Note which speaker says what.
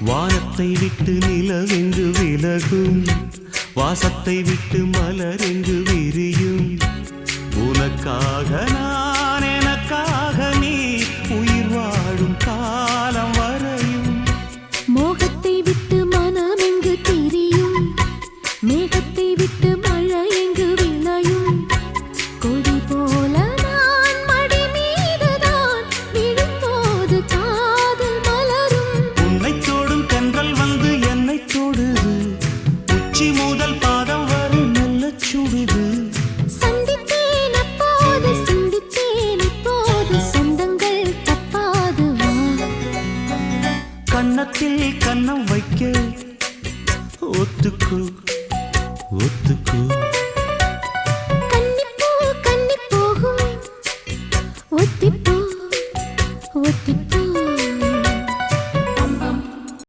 Speaker 1: வானத்தை விட்டு நிலவெங்கு விலகும், வாசத்தை விட்டு மலரெங்கு விரியும். உனக்காக நான், எனக்காக நீ, உயிர் வாழும் காலம் வரையும்.
Speaker 2: மோகத்தை விட்டு மனம் எங்கு திரியும், மேகத்தை விட்டு மழை எங்கு விளையும். கொடி போல நான் மடி மீதுதான் விழும்போது காதல் மலரும்.
Speaker 1: உன்னை தோடும் தென்றல் வந்து என்னை தொடுது, உச்சி முதல் பாதம் வரை நல்ல சுடுது.
Speaker 2: சந்தித்தேன் அப்போது, சிந்தித்தேன் இப்போது, சொந்தங்கள் தப்பாது வா.
Speaker 1: கன்னத்தில் கன்னம் வைக்க ஒத்துக்கோ ஒத்துக்கோ.